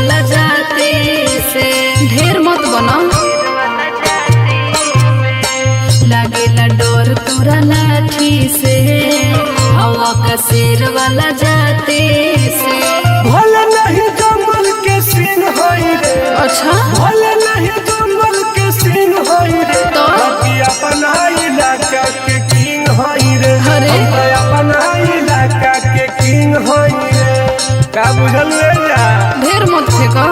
वाला जाते से ढेर मत बनो, लागेला डोर तोरा लाठी से, हवा का शेर वाला जाते से। भले नहीं जंगल के सीन होई रे, अच्छा भले नहीं जंगल के सीन होई रे, तो बाकी अपना इलाका के किंग होई रे। अरे अपना इलाका के किंग होई रे, का बुझल ले जा। ढेर मत फेंको।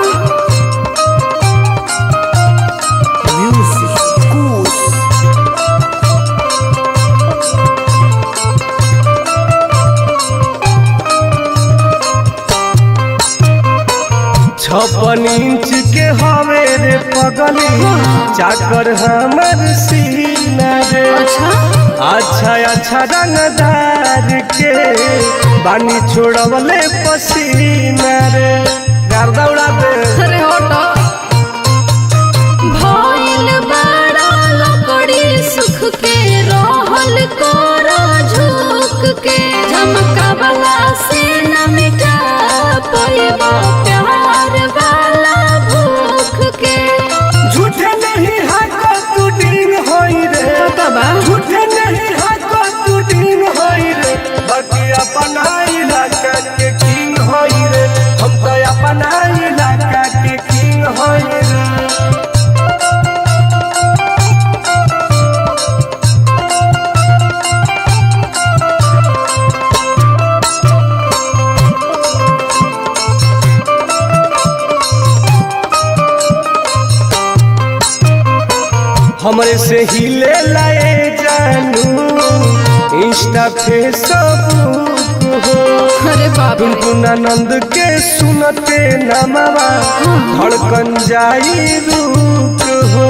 म्यूजिक कूस छप्पन इंच के हवे रे पगली, चाकर हमर सीना रे। अच्छा अच्छा रंगदार के बानी छोड़वले पसीना रे, गर्दा उड़ा दे। अरे हटो, भइल बड़ा लकड़ी सुख के, रहल करो झुक के, झमका वाला से न मिटा पैबा प्यार वाला भूख के। झूठे नहीं हाको तू डीन होई रे, झूठे नहीं हाको तू डीन होई रे, बाकी अपना इलाका के किंग होई रे। हम तो अपना इलाका के किंग होई रे। हमरे से हिले लाए जानू इंस्टा फेसबुक हो। अरे बाप रे, टुनटुनानंद के सुनते नमवा धड़कन जाई रुक हो,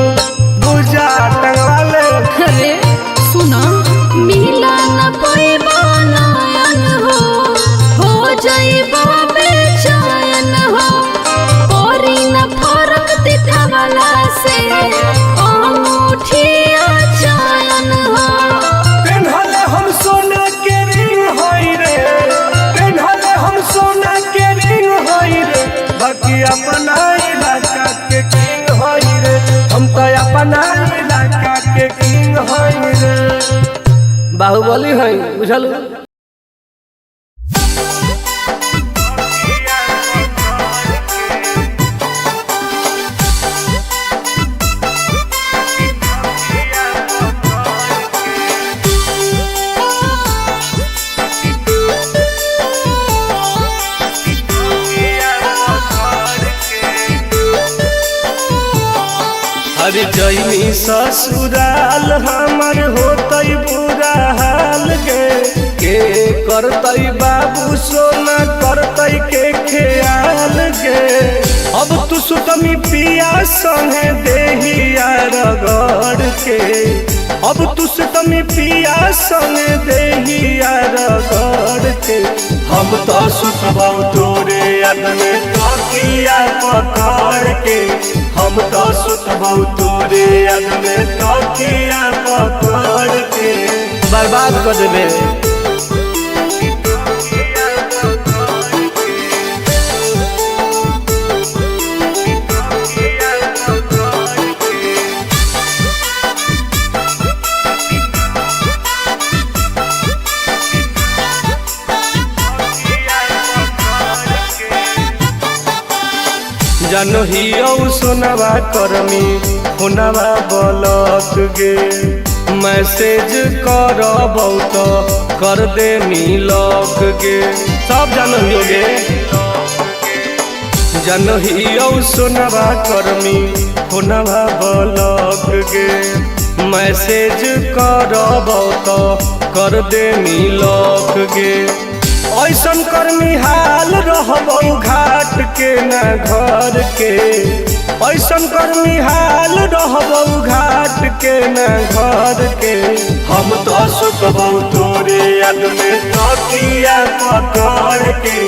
बुझा टंगवाले। अरे सुना, मिला न पैबा नयन हो जाइबा बेचैन हो, परी न फरक दिखावला से अंगूठिया चयन हो। पेन्हले हम सोना के रिंग होई रे, पेन्हले हम सोना के रिंग होई रे, बाकी अपना इलाका के किंग होई रे। हम तो अपना इलाका के किंग होई रे, बाहुबली है बुझल। अरे जैनी ससुराल हमर होतई बुरा हाल के करतई बाबू सोना करतई के ख्याल गे। अब तू सुतमी पिया संगे देहिया रगड़ के, अब तू सुतमी पिया संगे देहिया रगड़ के। हम तो सुतबौ तोरे याद में तकिया पकड़ के, हम तो सुतबौ तोरे याद में तकिया पकड़ के। बर्बाद कर देबे। जानो ही सोनवा करमी फोनवा ब्लॉक गे, मैसेज करब तो कर दे लॉक गे। सब जानो ही गे, जानो ही सोनवा करमी फोनवा ब्लॉक गे, मैसेज करब तो कर दे लॉक गे। ऐसन कर्मी हाल रहबौ घाट के न घर के, ऐसन कर्मी हाल रहबौ घाट के न घर के। हम तो सुतबौ तोरे याद में तकिया पकड़ के,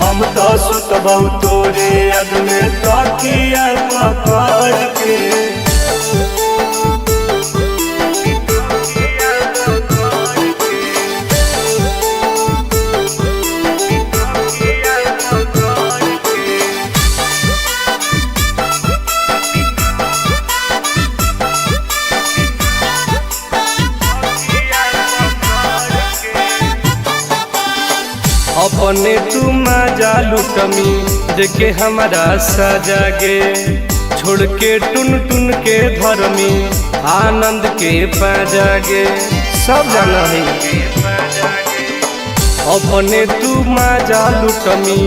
हम तो सुतबौ तोरे याद में तकिया पकड़ के। तू माजा लुटमी देखे हमारा सजा गे। छोड़ के टुन टुन के धर्मी आनंद के पाजा गे। सब जाना है अपने तू माजा लुटमी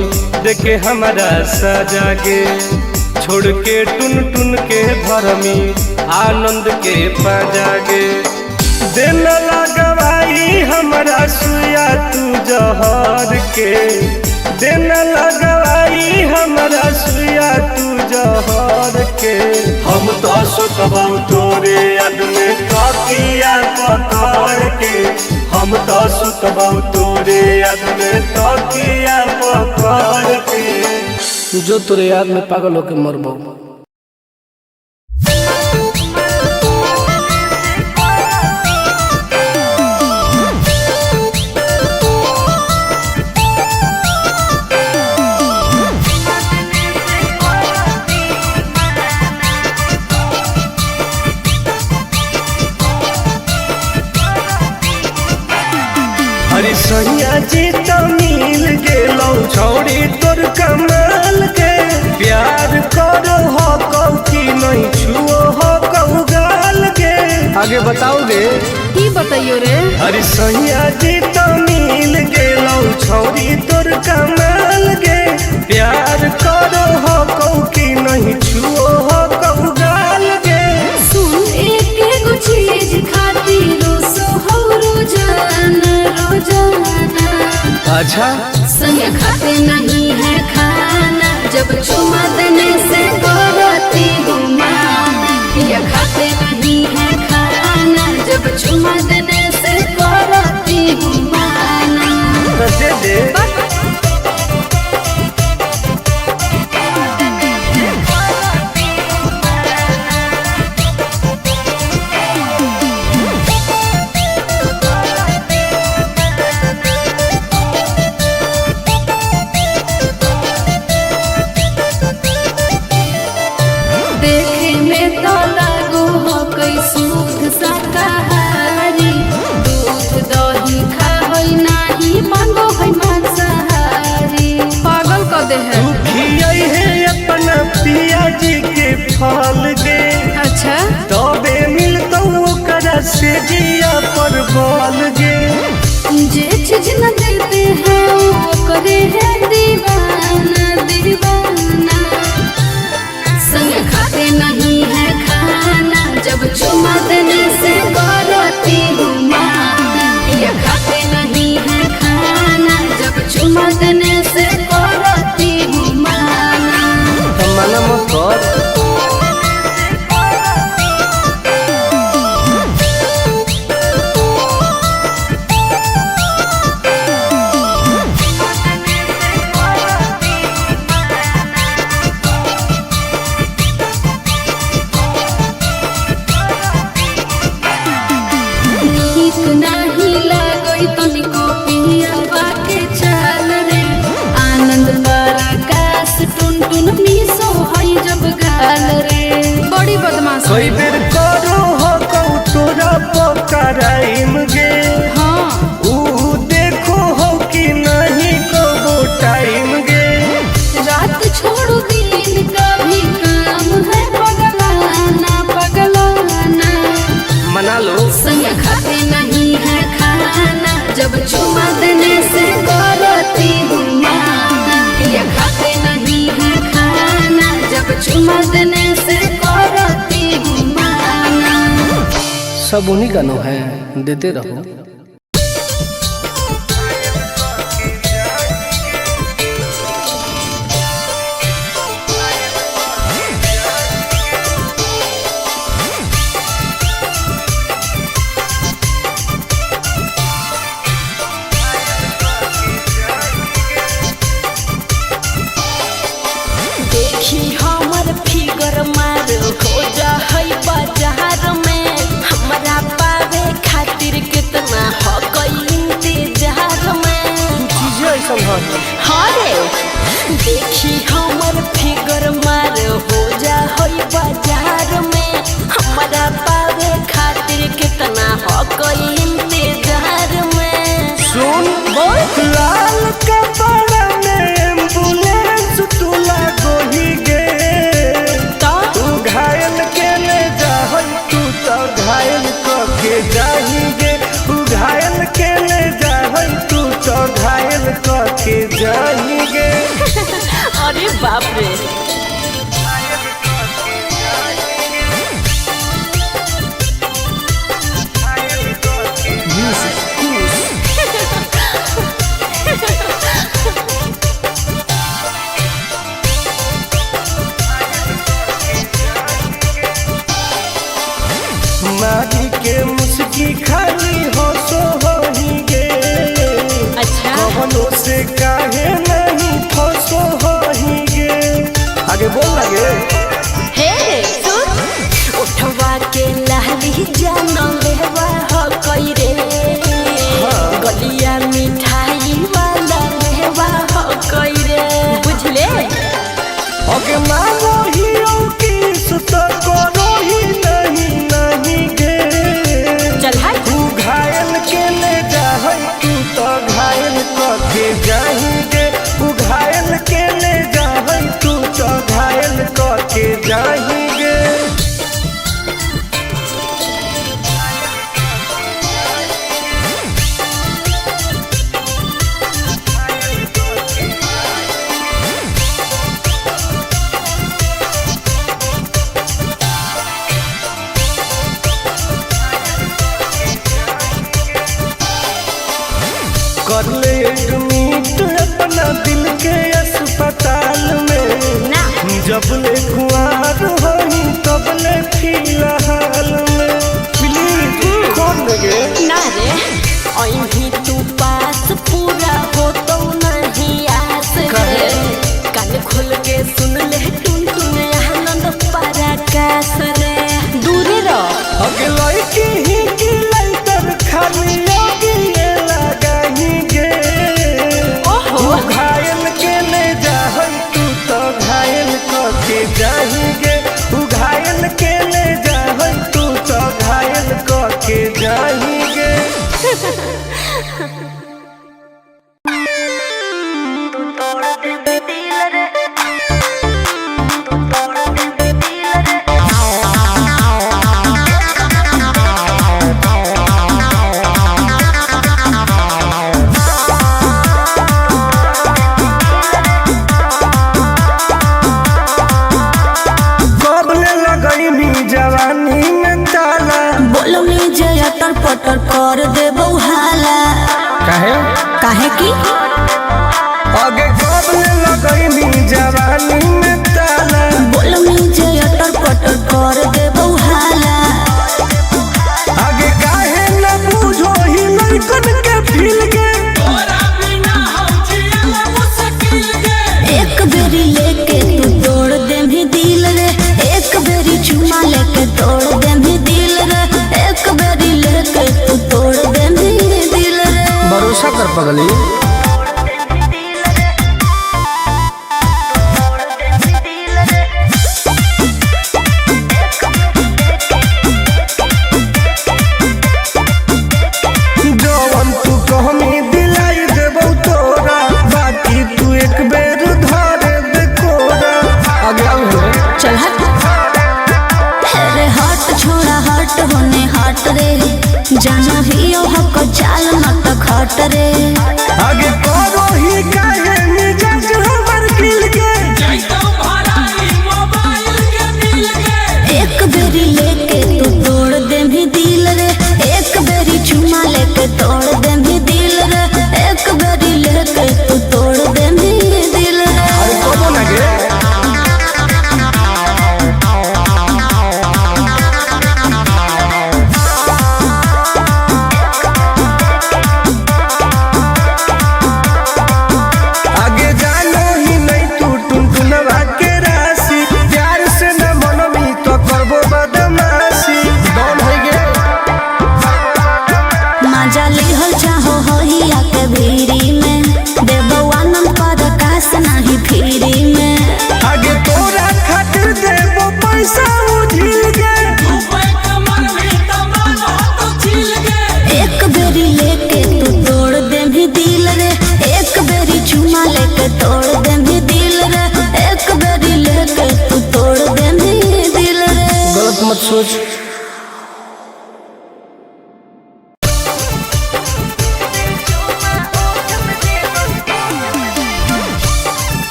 देखे हमारा सजा गे। छोड़ के टुन टुन के धर्मी आनंद के पाजा गे। दिन लगवाई हमारा सुया तू जहर के। दिन लगवाई हमारा सुया तू जहर के। हम तो सुतबौ तोरे याद में तकिया पकड़ के। हम तो सुतबौ तोरे याद में तकिया पकड़ के। जो तोरे याद में पागल होके मरबो। अरे सैया जी तो मिल गेलौ छौड़ी तोर कमाल के। प्यार करो हो कौ की नहीं छुओ हो कौ गाल के। आगे बताओगे? की बताइयो रे? अरे सैया जी तो मिल गेलौ छौड़ी तोर कमाल के। प्यार करो हो कौ की नहीं छुओ हो कौ गाल के। सुन एक गो चीज खातिर सो हो रोजाना रोजाना। अच्छा संग खाते नहीं है खाना जब चुमा देने से करती हूँ माना। या खाते नहीं है खाना जब चुमा देने से करती हूँ माना। दे दे देखे में तो लागो हो कोई शुद्ध शाकाहारी। दूध दही खाई नाही मांगो है मांसाहारी। पागल कर दे है। खियाई है अपना पिया जी के फल गे। अच्छा तबे मिलतौ ओकरा से जिया पर बल गे। जे चीज न देते हैं वो करे है दीवाना दीवाना। संग खाते नहीं है खाना जब चुमा देने से करती हूँ माना। या खाते नहीं है खाना जब चुमा देने से करती हूँ माना। मना मत कर। नीक नहीं लागई तनिको पियवा के चाल रे। आनंद बरकास टुन टुन मिसो हई जब गाल रे। बड़ी बदमाश कई बेर करो हो कौ तोरा पकड़ाइम गे। हाँ ऊ देखो हो कि नहीं को टाइम गे। रात छोड़ो दिन का भी काम है पगलाना पगलाना। मना लो संग खाते नहीं है खाना जब चुमा देने से करती हूँ माना। या खाते नहीं है खाना जब चुमा देने से करती हूँ माना। सब उन्हीं का नो है, देते रहो। देखी हमर फिगर मार हो जा है बाजार में। हमरा पावे खातिर कितना हो गई इंतजार में। चीजें ऐसा हाँ रे देखी हमर फिगर मार हो जा है बाजार में। हमरा पावे खातिर कितना हो गई इंतजार में। सुन लाल कपड़ा में गे। अरे बाप रे। मारी के मुस्की खाली हंसो होही गे। अच्छा कवनो से काहे नहीं फंसो होही गे। आगे बोल लगे हे सुन उठवा के लहली जानो लेवा हो कोई रे। गलिया मिठाई वाला लेवा हो कोई रे बुझले। अगे मांगो ही किस तो करो ही नहीं गे। चल हाय तू घायल के ले जाहै तू तो घायल कके जाहिगे। तू घायल के ले जाहै तू तो घायल कके जाहिगे। कर ले एडमिट अपना दिल के अस्पताल में। ना जब ले कुआर होही तब ले फिलहाल में। प्लीज कौन लगे ना रे अहीं तू पास पूरा हो तो नहीं आस रे। कान खोल के सुन ले टुन टुन आनंद पराकाश रे। दूरी रह अगे लड़की ही की लाइटर खाली अगिए लगाही गे। ओहो तू घायल के ले जाहै तू तो घायल कके जाहिगे। तू घायल के ले जाहै तू तो घायल कके जाहिगे। कब ले लगैनी जवानी में ताला। बोलो नीचे अटर पटर कर दे बउहाला। काहे की आगे कब ले लगैनी जवानी में ताला। बोलो नीचे अटर पटर कर दे बउहाला। आगे काहे न बुझो ही लड़कन के फील के। एक बेरी लेके तू तोड़ दे भी दिल रे। एक बेरी चुमा लेके तोड़ दे भी दिल रे। एक बेरी लेके तू तोड़ दे भी दिल रे। भरोसा कर पगली। जवन तू कहमी दिलाई देबौ तोरा। बाकी तू एक बेर धरे दे कोरा। आगे आऊ है चल हट अरे हट छोड़ा हट होने हट रे। जानो ही हक चाल मत खट रे। आगे करो ही काहे मिजाज हमर खिल के। एक बेरी लेके तू तोड़ दे भी दिल रे। एक बेरी चुमा लेके तोड़ दे भी दिल रे। एक बेरी लेके तू तोड़ दे भी दिल रे। अरे कबो ना गे।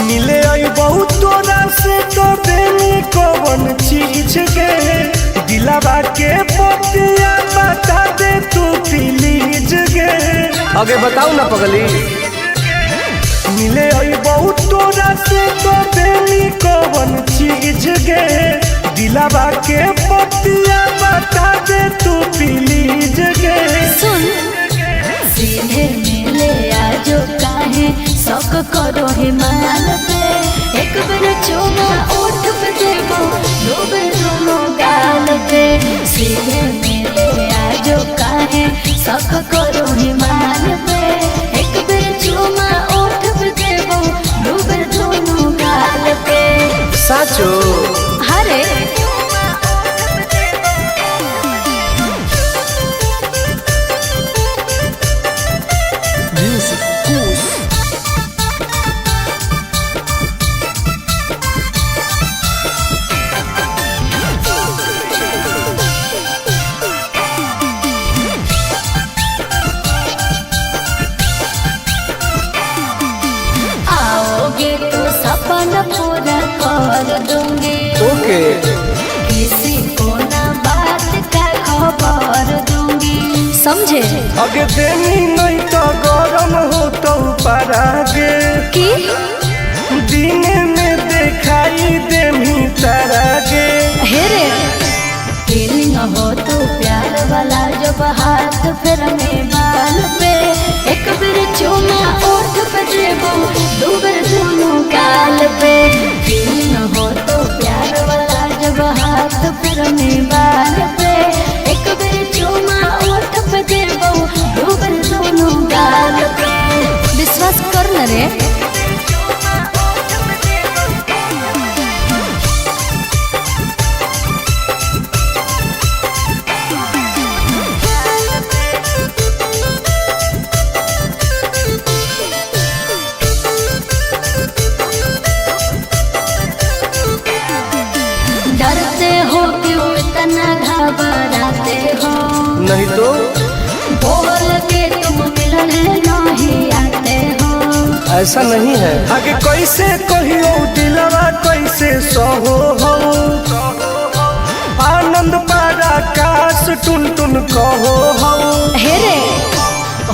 मिले आई बहुत तोरा से तो देनी कौन चीज के दिलावा के पतिया बता दे तू प्लीज गे। आगे बताओ ना पगली। मिले आई बहुत तोरा से तो देनी कौन चीज गे दिलावा के पतिया बता दे तू प्लीज गे। सुन सीधे मिले आजो काहे शौक करो हिमाल पे एक बार चुमा ओठ पे देबो दो बार दोनों गाल पे। सीधे मिले आजो काहे शौक करो हिमाल पे एक बार चुमा ओठ पे देबो दो बार दोनों गाल पे। साचो हरे आओगे तो सपना पूरा कर दूंगी। ओके किसी को ना बात का खबर दूंगी समझे। अगे देनी नहीं तो गरम हो तो परागे कि दिन में दिखाई देमी तारागे। हेरे फीलिंग हो तो प्यार वाला जब हाथ फिर में बाल पे एक बार चुमा ओठ पे देबो दो बार दोनों गाल पे। फीलिंग हो तो प्यार वाला जब हाथ फिर में बाल पे एक बार चुमा ओठ पे देबो दो बार दोनों गाल पे। विश्वास कर न रे। डरते हो क्यों इतना घबराते हो नहीं तो बोल के तुम मिलने नहीं आते हो। ऐसा नहीं है। आगे कैसे कहियो दिलवा कैसे सहो हो आनंद पारा काश टुन टुन कहो हो। हेरे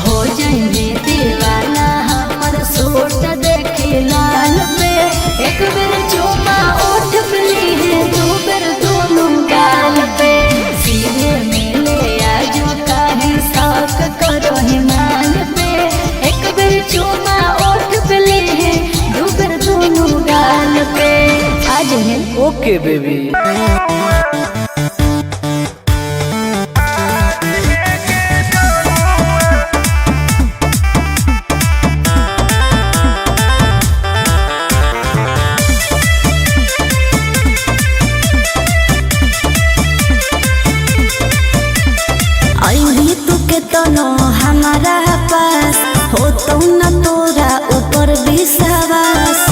हो जाएंगे दीवाना हमर सूट देखे लाल पे एक बार चुमा ओठ पे ली दो बार दोनों गाल पे। सीधे मिले आजो काहे शौक करो हिमाल पे एक बार चुमा ओठ पे ली दो बार दोनों गाल पे। आज है ओके बेबी। आई तू के तनो हमारा पास हो तो न तोरा ऊपर विश्वास।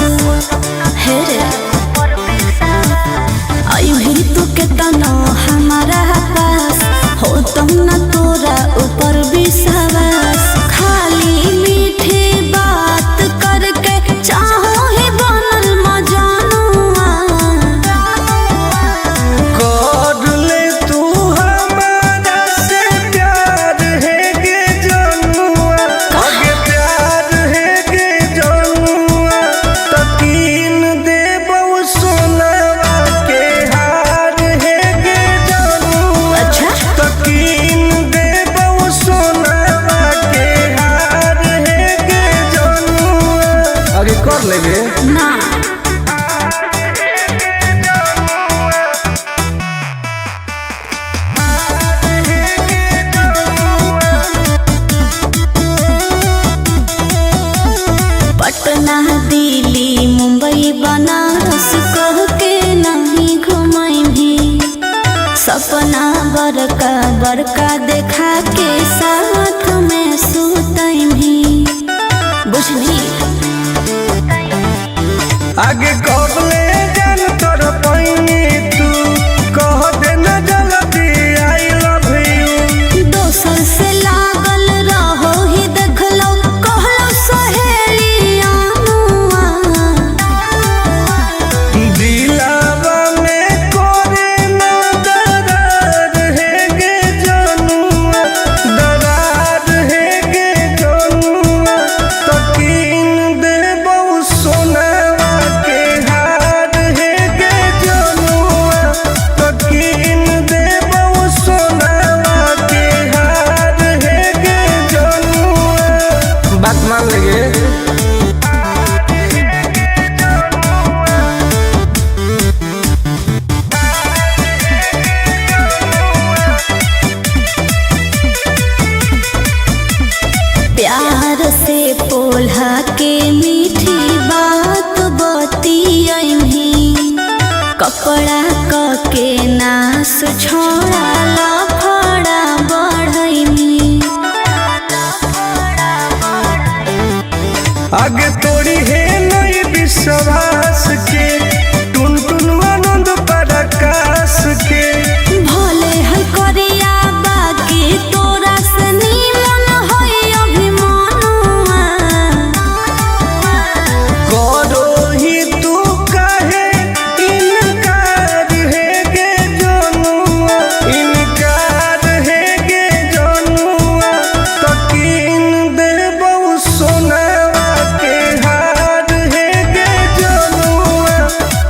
हेरे आई तू के तनो हमारा पास हो तो न तोरा ऊपर विश्वास। खाली मीठी बात करके चाहो ही बनल मजानुआ। कर ले तू हमारा से प्यार है गे जनुआ आगे प्यार है गे जनुआ तकीन देबो सोनावा के हार है गे जनुआ। अच्छा तकीन देबो सोनावा के हार है गे जनुआ। आगे कर लेंगे। ना पटना दिल्ली मुंबई बनारस कह के नहीं घुमाई भी सपना बड़का बड़का देखा के साथ में सुतई भी बुझली। आगे कबले जान तोर पैनी तू कह दे न जल्दी आई लव यू। दोसर से लागल रहो ही देखलो कहलो सहेली अनुआ। आगे तोड़ी है नई विश्वास के टुन टुन आनंद पराकाश के भले है करिया बाकी तोरा से नीलन होई अभिमानुआ करो ही तू कहे इनकार है गे जनुआ इनकार है गे जनुआ तो किन देबौ सोनावा के हार है गे जनुआ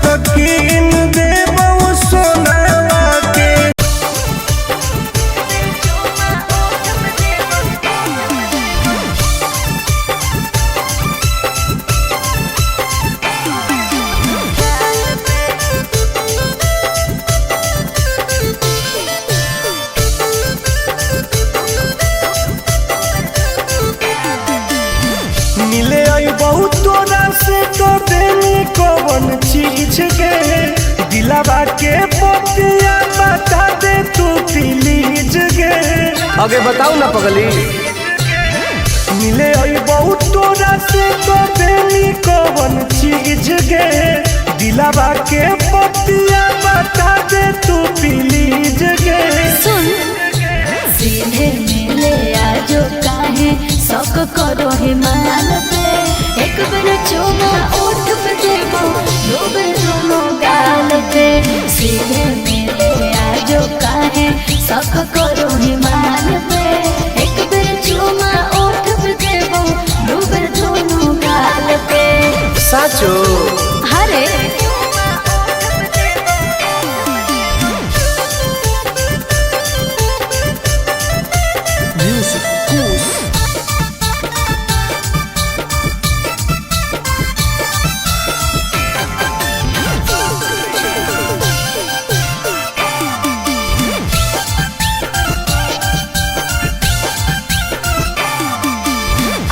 तो किन देबौ सोनावा के मिले आई बहुत तोरा से तो देनी कौन चीज के दिलावा के पतिया बता दे तू प्लीज गे आगे बताओ ना पगली। मिले आई बहुत तोरा से तो देनी कौन चीज गे दिलावा के पतिया बता दे तू प्लीज गे सुन सीधे मिले आजो काहे शौक करो हिमाल पे एक बार चुमा ओठ पे देबो दो बार दोनों गाल पे सीधे मिले आजो काहे शौक करो हिमाल पे एक बार चुमा ओठ पे देबो दो बार दोनों गाल पे साचो हरे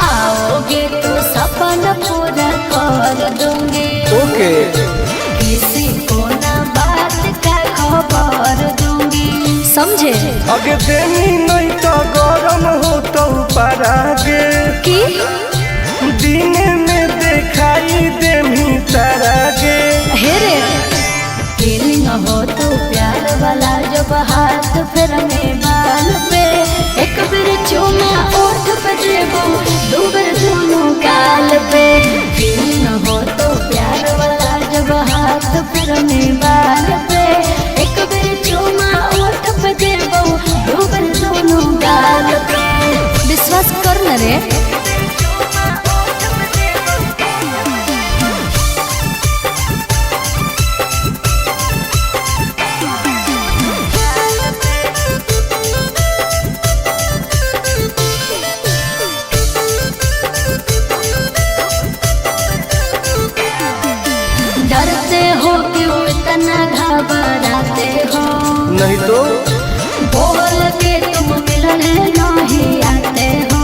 आओगे तो सपना पूरा कर दूंगी ओके किसी को ना बात का खबर दूंगी समझे आगे देनी नहीं तो गरम हो तो परागे कि दिन में दिखाई देमी तारागे हेरे फीलिंग हो तो प्यार वाला जब हाथ फिर में बाल पे एक बार चुमा ओठ पे देबो दो बार दोनों गाल पे फीलिंग हो तो प्यार वाला जब हाथ फिर में बाल पे एक बार चुमा ओठ पे देबो दो बार दोनों गाल पे विश्वास कर न रे डरते हो क्यों इतना घबराते हो नहीं तो बोल के तुम मिलने नहीं आते हो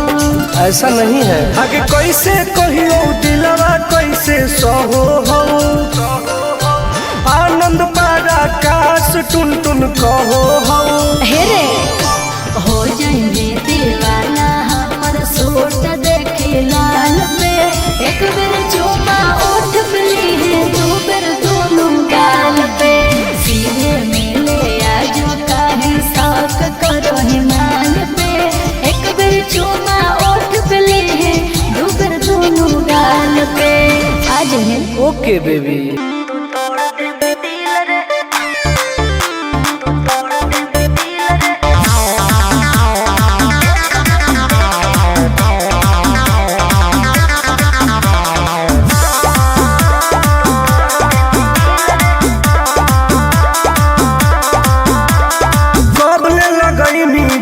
ऐसा नहीं है। आगे कैसे कहियो दिलवा कैसे सहो हो आनंद पराकाश टुन टुन कहो हो हेरे हो जाएंगे दीवाना हमर सूट देखे लाल पे एक बार चुमा ओठ पे ली दो बार दोनों गाल पे सीधे मिले आजो काहे शौक करो हिमाल पे एक बार चुमा ओठ पे ली दो बार दोनों गाल पे आज है ओके बेबी।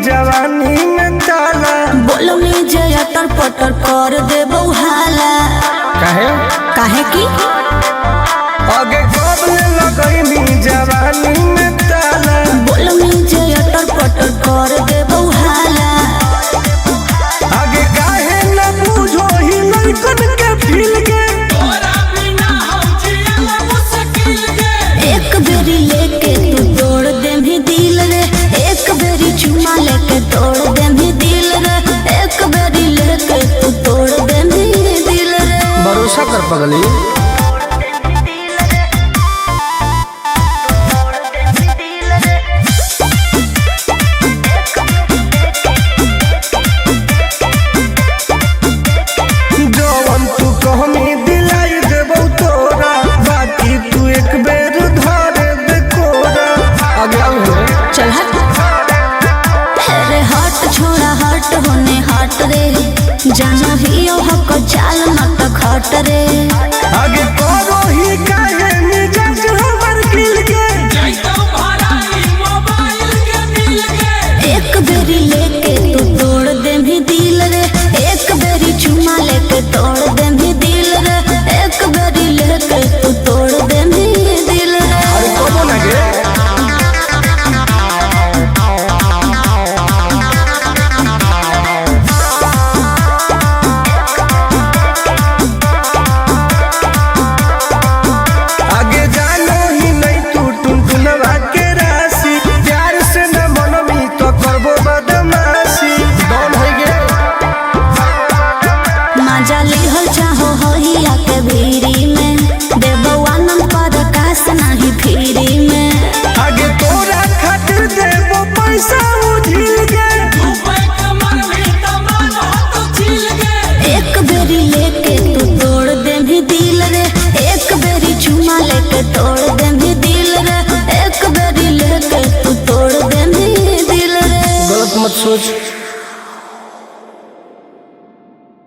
जवानी में ताला बोलो नीचे अटर पटर कर देबो हाला काहे काहे की आगे कबले लगैनी जवानी में ताला बोलो नीचे अटर पटर कर देबो हाला आगे काहे न बुझो ही लड़कन के फील के एक बेरी लेके तू तोड़ दे भी दिल रे एक बेरी चुमा लेके तोड़ दे भी दिल रे एक बेरी लेके तू तोड़ दे भी दिल रे कर पगली। जवन तू कहमी दिलाई देबौ तोरा, बाकी तू एक बेर धरे दे कोरा। आगे आओ है। चल हट। अरे हट छोड़ा हट होने हट रे, जानो ही ओ हक चाल मत खट रे। आगे करो ही काहे मिजाज हमर खिल के, एक बेरी लेके तू तोड़ दे भी दिल रे, एक बेरी चुमा लेके तोड़ दे भी दिल रे, एक बेरी लेके तू तोड़ दे भी दिल रे। अरे कबो ना गे। आगे जानो ही नहीं तू टुनटुनवा के राशि, प्यार से न मनमी तो करबो बदमाशी। डॉन है गे। मजा लिहल चाहो होहिया के भीरी में, देबो आनंद पर कास नहीं फिरी में। आगे तोरा खातिर देबो पैसा उझिल गे। एक बेरी लेके तू तोड़ दे भी दिल रे, एक बेरी चुमा लेके तोड़ दे भी दिल रे, एक बेरी लेके तू तोड़ दे भी दिल रे। गलत मत सोच।